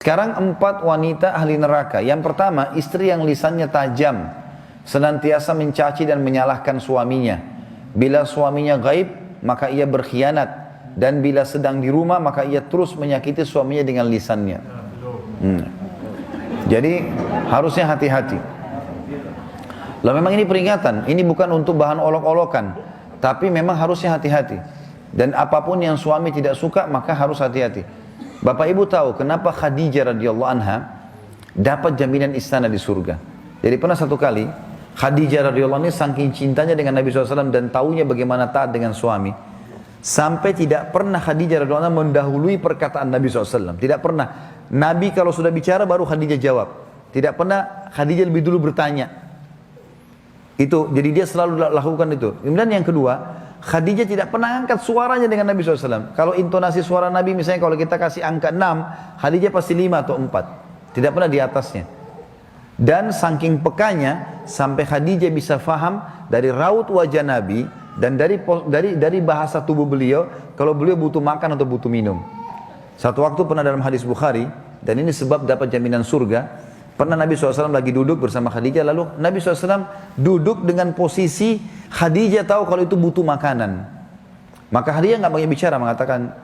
Sekarang 4 wanita ahli neraka. Yang pertama, istri yang lisannya tajam, senantiasa mencaci dan menyalahkan suaminya. Bila suaminya gaib, maka ia berkhianat. Dan bila sedang di rumah, maka ia terus menyakiti suaminya dengan lisannya. Jadi harusnya hati-hati. Lalu memang ini peringatan, ini bukan untuk bahan olok-olokan, tapi memang harusnya hati-hati. Dan apapun yang suami tidak suka, maka harus hati-hati. Bapak Ibu tahu kenapa Khadijah radhiyallahu anha dapat jaminan istana di surga. Jadi pernah satu kali Khadijah radhiyallahu anha saking cintanya dengan Nabi SAW dan taunya bagaimana taat dengan suami, sampai tidak pernah Khadijah radhiyallahu anha mendahului perkataan Nabi SAW. Tidak pernah. Nabi kalau sudah bicara baru Khadijah jawab. Tidak pernah Khadijah lebih dulu bertanya. Itu, jadi dia selalu lakukan itu. Kemudian yang kedua, Khadijah tidak pernah angkat suaranya dengan Nabi SAW. Kalau intonasi suara Nabi misalnya kalau kita kasih angka 6, Khadijah pasti 5 atau 4. Tidak pernah di atasnya. Dan saking pekanya, sampai Khadijah bisa faham dari raut wajah Nabi, dan dari bahasa tubuh beliau, kalau beliau butuh makan atau butuh minum. Satu waktu pernah dalam hadis Bukhari, dan ini sebab dapat jaminan surga, pernah Nabi SAW lagi duduk bersama Khadijah, lalu Nabi SAW duduk dengan posisi Khadijah tahu kalau itu butuh makanan. Maka Khadijah nggak banyak bicara, mengatakan,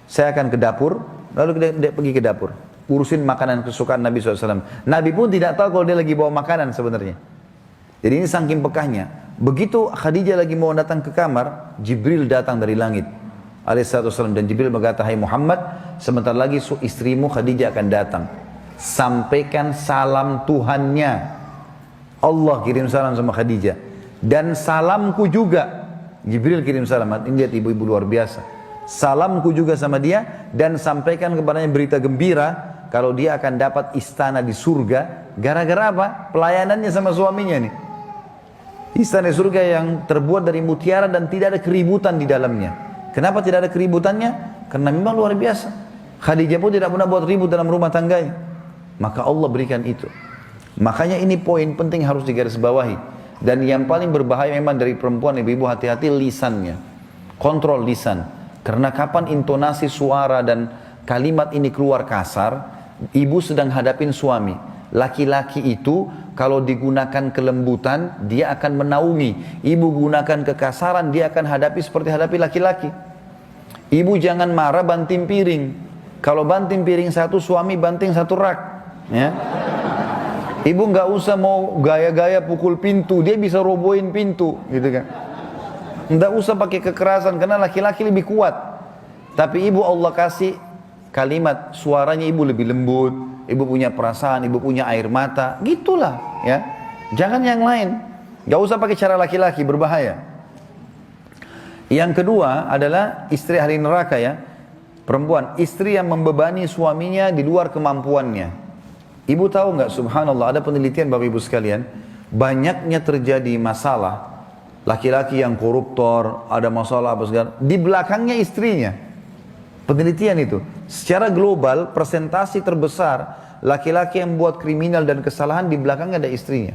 saya akan ke dapur, lalu dia pergi ke dapur, urusin makanan kesukaan Nabi SAW. Nabi pun tidak tahu kalau dia lagi bawa makanan sebenarnya. Jadi ini saking pekahnya. Begitu Khadijah lagi mau datang ke kamar, Jibril datang dari langit alaihissalam, dan Jibril berkata, hai Muhammad, sebentar lagi istrimu Khadijah akan datang. Sampaikan salam Tuhannya. Allah kirim salam sama Khadijah. Dan salamku juga. Jibril kirim salam. Ini lihat ibu-ibu luar biasa. Salamku juga sama dia. Dan sampaikan kepadanya berita gembira. Kalau dia akan dapat istana di surga. Gara-gara apa? Pelayanannya sama suaminya nih. Istana di surga yang terbuat dari mutiara dan tidak ada keributan di dalamnya. Kenapa tidak ada keributannya? Karena memang luar biasa. Khadijah pun tidak pernah buat ribut dalam rumah tangganya. Maka Allah berikan itu. Makanya ini poin penting harus digarisbawahi. Dan yang paling berbahaya memang dari perempuan, ibu-ibu hati-hati lisannya. Kontrol lisan. Karena kapan intonasi suara dan kalimat ini keluar kasar, ibu sedang hadapin suami. Laki-laki itu kalau digunakan kelembutan, dia akan menaungi. Ibu gunakan kekasaran, dia akan hadapi seperti hadapi laki-laki. Ibu jangan marah banting piring. Kalau banting piring satu, suami banting satu rak. Ya. Ibu nggak usah mau gaya-gaya pukul pintu, dia bisa robohin pintu, gitu kan. Nggak usah pakai kekerasan karena laki-laki lebih kuat. Tapi ibu Allah kasih kalimat, suaranya ibu lebih lembut, ibu punya perasaan, ibu punya air mata, gitulah, ya. Jangan yang lain. Nggak usah pakai cara laki-laki, berbahaya. Yang kedua adalah istri ahli neraka, ya. Perempuan, istri yang membebani suaminya di luar kemampuannya. Ibu tahu nggak, subhanallah, ada penelitian Bapak Ibu sekalian, banyaknya terjadi masalah, laki-laki yang koruptor, ada masalah apa segala, di belakangnya istrinya. Penelitian itu, secara global, persentasi terbesar, laki-laki yang buat kriminal dan kesalahan di belakangnya ada istrinya.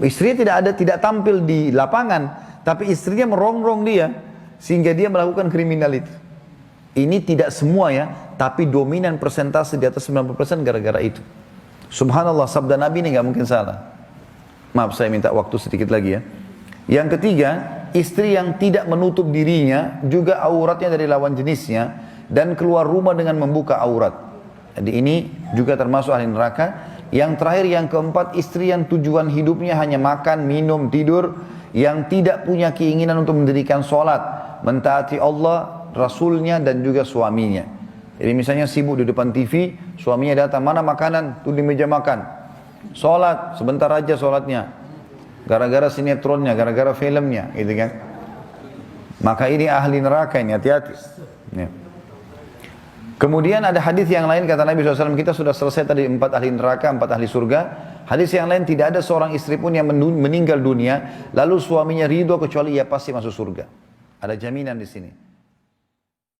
Istrinya tidak tampil di lapangan, tapi istrinya merongrong dia, sehingga dia melakukan kriminal itu. Ini tidak semua ya, tapi dominan persentase di atas 90% gara-gara itu. Subhanallah, sabda Nabi ini nggak mungkin salah. Maaf, saya minta waktu sedikit lagi ya. Yang ketiga, istri yang tidak menutup dirinya, juga auratnya dari lawan jenisnya, dan keluar rumah dengan membuka aurat. Jadi ini juga termasuk ahli neraka. Yang terakhir, yang keempat, istri yang tujuan hidupnya hanya makan, minum, tidur, yang tidak punya keinginan untuk mendirikan sholat, mentaati Allah, Rasulnya, dan juga suaminya. Jadi misalnya sibuk di depan TV, suaminya datang, mana makanan? Tuh di meja makan. Sholat, sebentar aja sholatnya. Gara-gara sinetronnya, gara-gara filmnya, gitu kan. Maka ini ahli neraka ini, hati-hati. Ya. Kemudian ada hadis yang lain, kata Nabi SAW, kita sudah selesai tadi 4 ahli neraka, 4 ahli surga. Hadis yang lain, tidak ada seorang istri pun yang meninggal dunia, lalu suaminya ridho kecuali ia pasti masuk surga. Ada jaminan di sini.